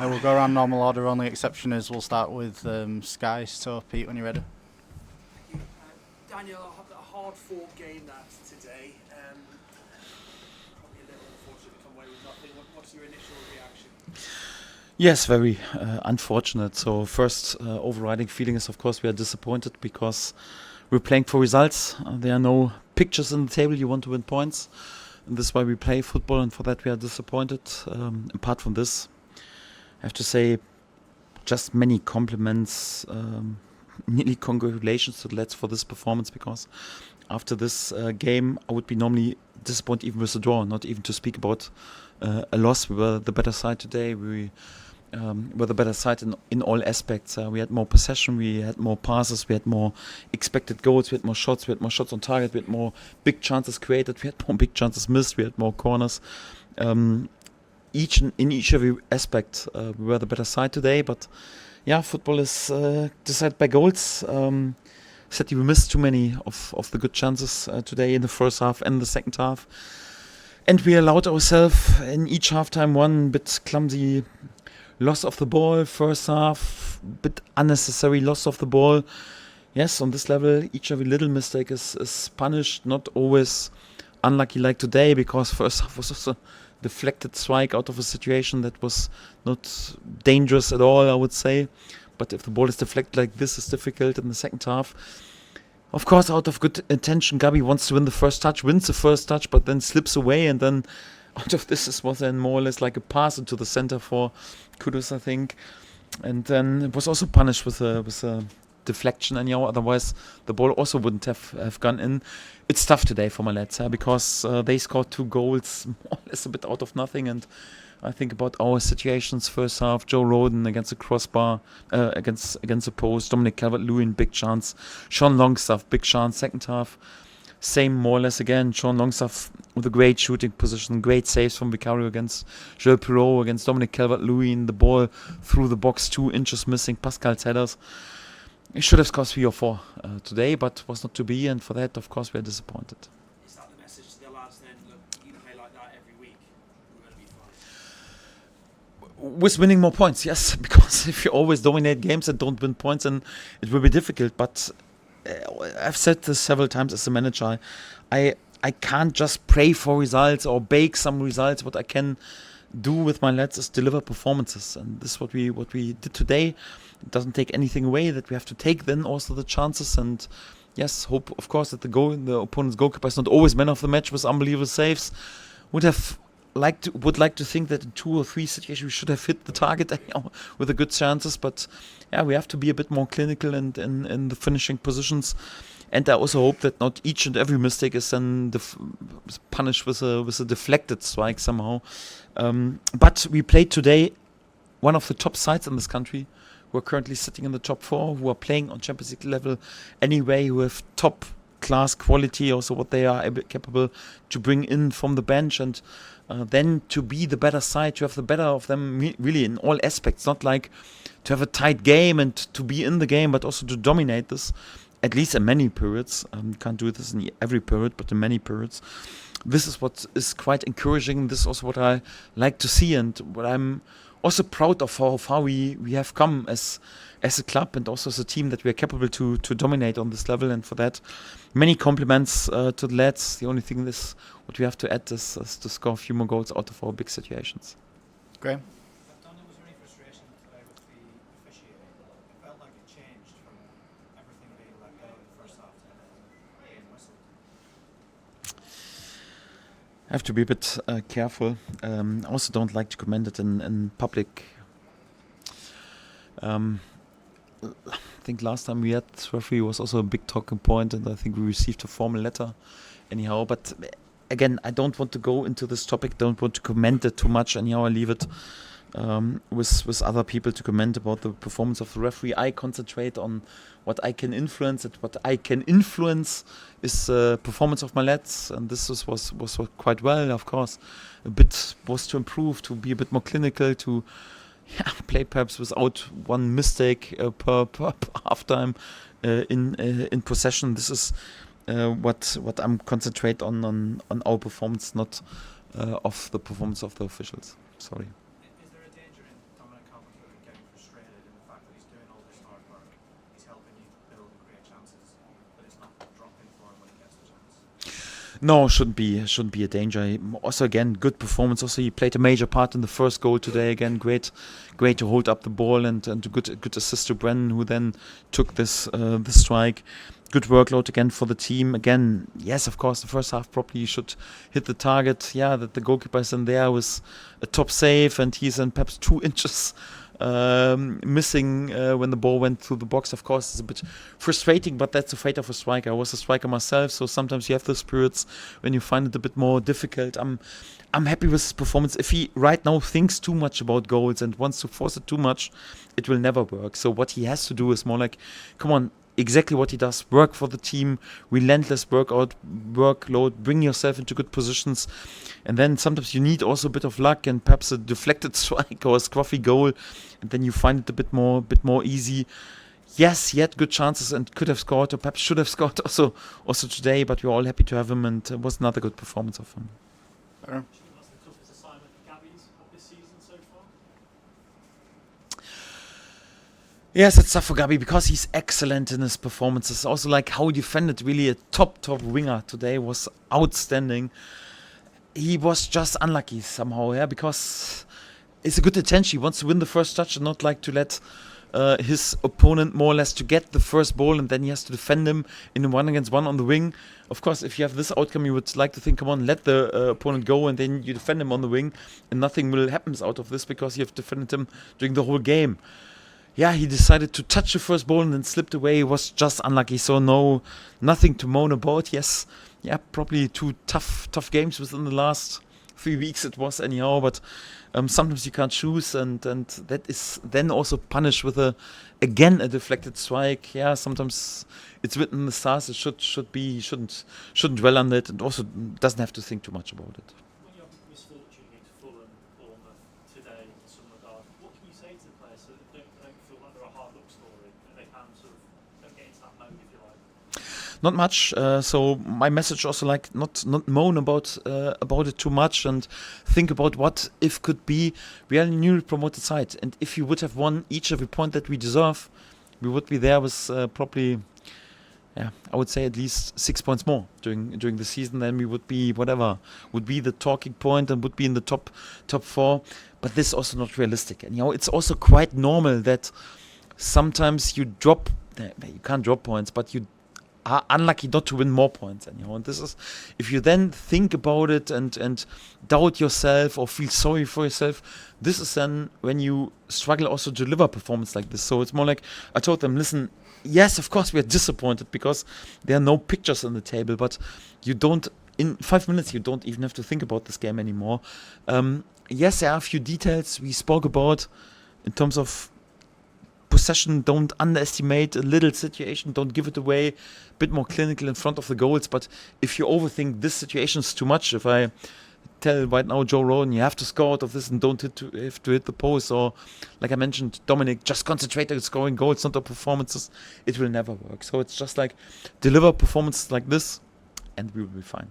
We'll go around normal order. Only exception is we'll start with Sky. So, Pete, when you're ready. Thank you. Daniel, a hard-fought game that today. Probably a little unfortunate to come away with nothing. What's your initial reaction? Yes, very unfortunate. So first overriding feeling is, of course, we are disappointed because we're playing for results. There are no pictures in the table. You want to win points. And this is why we play football, and for that we are disappointed. Apart from this, I have to say just many compliments, nearly congratulations to the lads for this performance, because after this game I would be normally disappointed even with a draw, not even to speak about a loss. We were the better side today. We were the better side in all aspects. We had more possession, we had more passes, we had more expected goals, we had more shots, we had more shots on target, we had more big chances created, we had more big chances missed, we had more corners. In each every aspect, we were the better side today. But yeah, football is decided by goals. Sadly, we missed too many of the good chances today in the first half and the second half. And we allowed ourselves in each halftime one bit clumsy loss of the ball, first half, bit unnecessary loss of the ball. Yes, on this level, each every little mistake is punished, not always unlucky like today, because first half was also a deflected strike out of a situation that was not dangerous at all, I would say. But if the ball is deflected like this, it's difficult in the second half. Of course, out of good intention, Gabi wants to win the first touch, wins the first touch, but then slips away, and then out of this was then more or less like a pass into the center for Kudus, I think. And then it was also punished with a deflection, and otherwise the ball also wouldn't have gone in. It's tough today for my lads, because they scored 2 goals more or less a bit out of nothing. And I think about our situations first half: Joe Roden against the crossbar, against the post, Dominic Calvert-Lewin, big chance, Sean Longstaff, big chance. Second half, same more or less again. Sean Longstaff with a great shooting position, great saves from Vicario against Joel Pirot, against Dominic Calvert-Lewin, the ball through the box, 2 inches missing, Pascal's headers. It should have scored 3 or 4 today, but was not to be, and for that, of course, we are disappointed. Is that the message to the lads then? Look, you play like that every week, we're going to be fine. With winning more points, yes, because if you always dominate games and don't win points, then it will be difficult. But I've said this several times as a manager. I can't just pray for results or bake some results. What I can do with my lads is deliver performances, and this is what we did today. It doesn't take anything away that we have to take then also the chances, and yes, hope of course that the opponent's goalkeeper is not always man of the match with unbelievable saves. Would like to think that in 2 or 3 situations we should have hit the target with the good chances, but yeah, we have to be a bit more clinical and in the finishing positions. And I also hope that not each and every mistake is then punished with a deflected strike somehow. But we played today one of the top sides in this country, who are currently sitting in the top 4, who are playing on Champions League level anyway, who have top class quality, also what they are capable to bring in from the bench, and then to be the better side, to have the better of them really in all aspects, not like to have a tight game and to be in the game, but also to dominate this, at least in many periods. Can't do this in every period, but in many periods. This is what is quite encouraging. This is also what I like to see, and what I'm also proud of how far we have come as a club, and also as a team, that we are capable to dominate on this level. And for that, many compliments to the lads. The only thing is what we have to add is to score a few more goals out of our big situations. Great. Was there any frustration today with the officiating? It felt like it changed from everything being let go in the first half to being whistled. I have to be a bit careful. I also don't like to comment it in public. I think last time we had referee was also a big talking point, and I think we received a formal letter anyhow. But again, I don't want to go into this topic, don't want to comment it too much. Anyhow, I leave it with other people to comment about the performance of the referee. I concentrate on what I can influence, and what I can influence is the performance of my lads, and this was quite well. Of course, a bit was to improve, to be a bit more clinical, to play perhaps without one mistake per halftime in possession. This is what I'm concentrate on our performance, not of the performance of the officials. Sorry. Is there a danger in Dominic No, shouldn't be a danger. Also, again, good performance. Also, he played a major part in the first goal today. Again, great to hold up the ball and good assist to Brennan, who then took this strike. Good workload again for the team. Again, yes, of course, the first half probably should hit the target. Yeah, that the goalkeeper is in there was a top save, and he's in perhaps 2 inches missing when the ball went through the box. Of course, it's a bit frustrating, but that's the fate of a striker. I was a striker myself, so sometimes you have those periods when you find it a bit more difficult. I'm happy with his performance. If he right now thinks too much about goals and wants to force it too much, it will never work. So what he has to do is more like, come on, exactly what he does. Work for the team, relentless workload, bring yourself into good positions. And then sometimes you need also a bit of luck and perhaps a deflected strike or a scruffy goal. And then you find it a bit more easy. Yes, he had good chances and could have scored or perhaps should have scored also today. But we're all happy to have him, and it was another good performance of him. Fair. That's the toughest assignment Gabby's of this season so far. Yes, it's tough for Gabi because he's excellent in his performances. Also, like how he defended, really a top winger today was outstanding. He was just unlucky somehow, yeah, because it's a good attention. He wants to win the first touch and not like to let his opponent more or less to get the first ball, and then he has to defend him in a 1-against-1 on the wing. Of course, if you have this outcome, you would like to think, come on, let the opponent go, and then you defend him on the wing, and nothing will happen out of this because you have defended him during the whole game. Yeah, he decided to touch the first ball and then slipped away. He was just unlucky, so nothing to moan about. Yes, yeah, probably 2 tough games within the last 3 weeks it was anyhow, but sometimes you can't choose, and that is then also punished with a deflected strike. Yeah, sometimes it's written in the stars. It should be. Shouldn't dwell on it, and also doesn't have to think too much about it. When you have misfortune against Fulham, Bournemouth today in some regard, what can you say to the players so that they don't feel like they're a hard luck story and they can sort of get into that mode, if you like? Not much. So my message also like not moan about it too much and think about what if could be. We are a newly promoted side, and if you would have won each every point that we deserve, we would be there with probably, yeah, I would say at least 6 points more during the season. Then we would be would be the talking point and would be in the top 4. But this is also not realistic, and it's also quite normal that sometimes you drop. You can't drop points, but you are unlucky not to win more points, and this is, if you then think about it and doubt yourself or feel sorry for yourself, this is then when you struggle also to deliver performance like this. So it's more like I told them, listen, yes, of course we are disappointed because there are no pictures on the table, but you don't, in 5 minutes you don't even have to think about this game anymore. Yes, there are a few details we spoke about in terms of possession. Don't underestimate a little situation, don't give it away, a bit more clinical in front of the goals. But if you overthink this situation is too much, if I tell right now Joe Rowan, you have to score out of this and don't have to hit the post, or like I mentioned, Dominic, just concentrate on scoring goals, not on performances, it will never work. So it's just like deliver performances like this and we will be fine.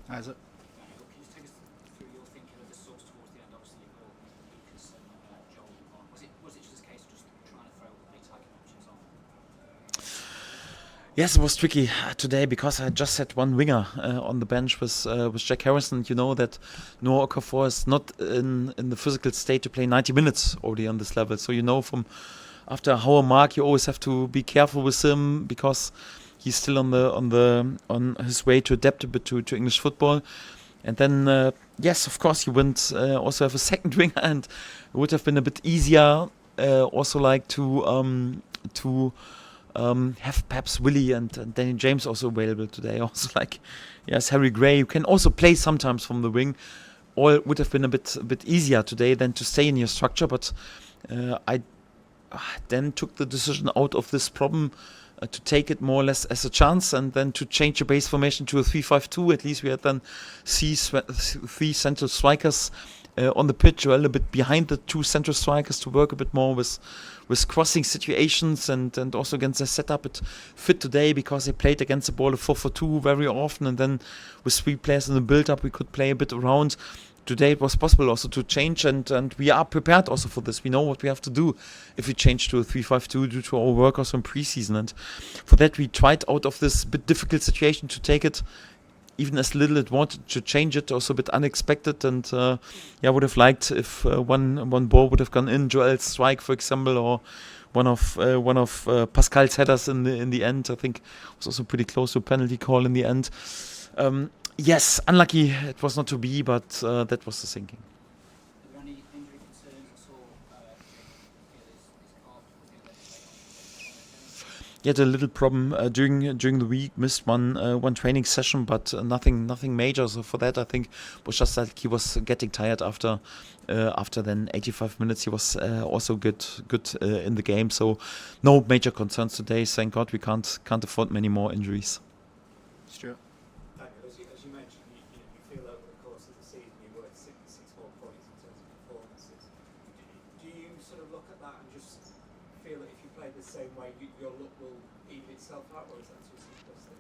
Isaac? Can you just take us through your thinking of the source towards the end? Obviously, you've got Lucas and Joel on. Was it just a case of just trying to throw the attacking options on? Yes, it was tricky today because I just had one winger on the bench with Jack Harrison. You know that Noah Okafor is not in the physical state to play 90 minutes already on this level. So from after a hour mark, you always have to be careful with him because he's still on his way to adapt a bit to English football. And then yes, of course, you wouldn't also have a second winger, and it would have been a bit easier also like to have perhaps Willie and Danny James also available today. Also like, yes, Harry Gray, you can also play sometimes from the wing. Or it would have been a bit easier today than to stay in your structure. But I then took the decision out of this problem to take it more or less as a chance, and then to change the base formation to a 3-5-2. At least we had then three central strikers on the pitch, or a little bit behind the 2 central strikers, to work a bit more with crossing situations, and also against the setup. It fit today because they played against the ball a 4-4-2 very often, and then with 3 players in the build-up we could play a bit around. Today it was possible also to change, and we are prepared also for this. We know what we have to do if we change to a 3-5-2 due to our work also in pre-season, and for that we tried out of this bit difficult situation to take it even as little it wanted to change it, also a bit unexpected. And yeah, would have liked if one ball would have gone in, Joel's strike, for example, or one of Pascal's headers in the end. I think was also pretty close to a penalty call in the end. Yes, unlucky it was not to be, but that was the thinking. Are there any injury concerns? I saw feel his calf was He had a little problem during the week. Missed one training session, but nothing major. So for that, I think it was just that he was getting tired after then 85 minutes. He was also good in the game. So no major concerns today. Thank God we can't afford many more injuries. Stuart. Daniel, as you mentioned, you feel over the course of the season you worth six more points in terms of performances. Do you sort of look at that and just feel that if you play the same way, your luck will even itself out, or is that too simplistic?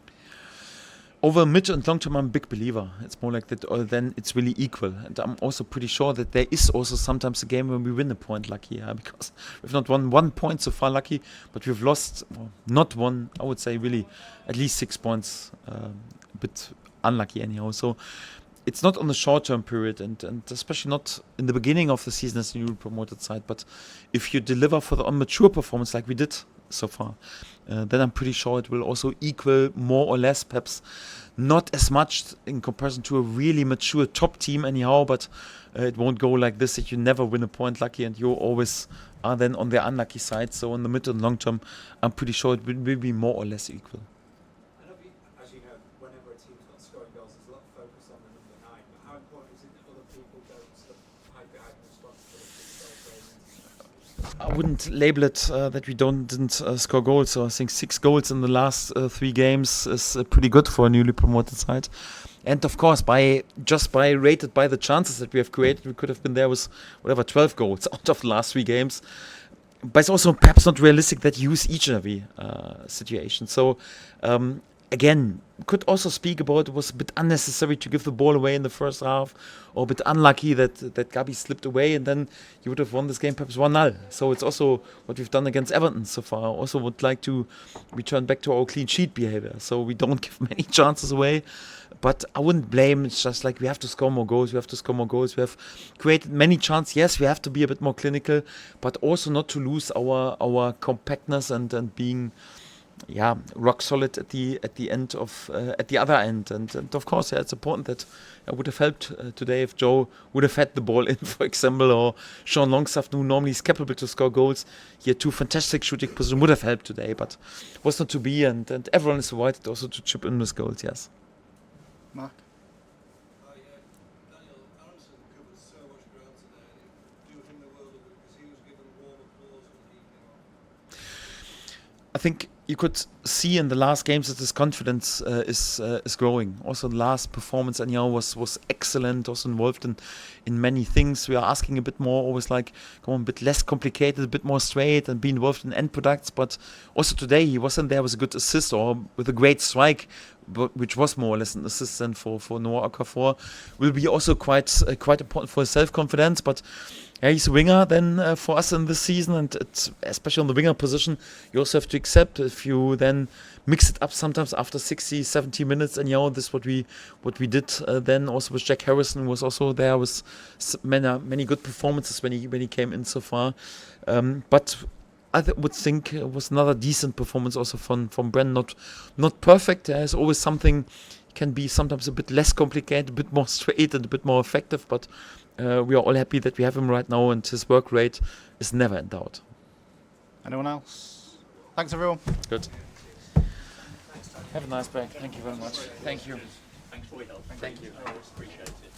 Over mid and long term, I'm a big believer. It's more like that, or then it's really equal. And I'm also pretty sure that there is also sometimes a game when we win a point lucky, because we've not won 1 point so far lucky, but we've lost, not won, I would say really at least 6 points, a bit unlucky anyhow. So it's not on the short-term period, and especially not in the beginning of the season as a newly promoted side. But if you deliver for the unmature performance like we did so far, then I'm pretty sure it will also equal more or less, perhaps not as much in comparison to a really mature top team anyhow, but it won't go like this that you never win a point lucky and you always are then on the unlucky side. So in the mid and long term, I'm pretty sure it will be more or less equal. And as you know, whenever a team's got scoring goals, there's a lot of focus on the number 9. But how important is it that other people don't sort of hide behind the responsibility of goal? I wouldn't label it that we didn't score goals. So I think 6 goals in the last 3 games is pretty good for a newly promoted side. And of course, rated by the chances that we have created, we could have been there with 12 goals out of the last 3 games. But it's also perhaps not realistic that you use each and every situation. So again, could also speak about it was a bit unnecessary to give the ball away in the first half, or a bit unlucky that Gabi slipped away, and then you would have won this game perhaps 1-0. So it's also what we've done against Everton so far. I also would like to return back to our clean sheet behavior. So we don't give many chances away. But I wouldn't blame. It's just like we have to score more goals. We have created many chances. Yes, we have to be a bit more clinical, but also not to lose our compactness and being rock solid at the end of at the other end. And of course, it's important that it would have helped today if Joe would have had the ball in, for example, or Sean Longstaff, who normally is capable to score goals. He had 2 fantastic shooting positions, would have helped today, but was not to be. And everyone is invited also to chip in with goals. Yes. Mark. Daniel Aronson covered so much ground today, and it do him the world of it because he was given warm applause when he came on. I think you could see in the last games that his confidence is growing. Also, the last performance anyhow was excellent. Also involved in many things. We are asking a bit more, always like come on, a bit less complicated, a bit more straight, and be involved in end products. But also today he wasn't there with a good assist or with a great strike, which was more or less an assistant for Noah Okafor. Will be also quite important for his self-confidence, but. Yeah, he's a winger then for us in this season, and it's, especially on the winger position, you also have to accept if you then mix it up sometimes after 60, 70 minutes, and this is what we did then also with Jack Harrison, who was also there with many good performances when he came in so far. But I would think it was another decent performance also from Bren. Not perfect. There's always something can be sometimes a bit less complicated, a bit more straight, and a bit more effective, but. We are all happy that we have him right now, and his work rate is never in doubt. Anyone else? Thanks, everyone. Good. Have a nice break. Thank you very much. Thank you. Thanks for your help. Thank you. Appreciate it.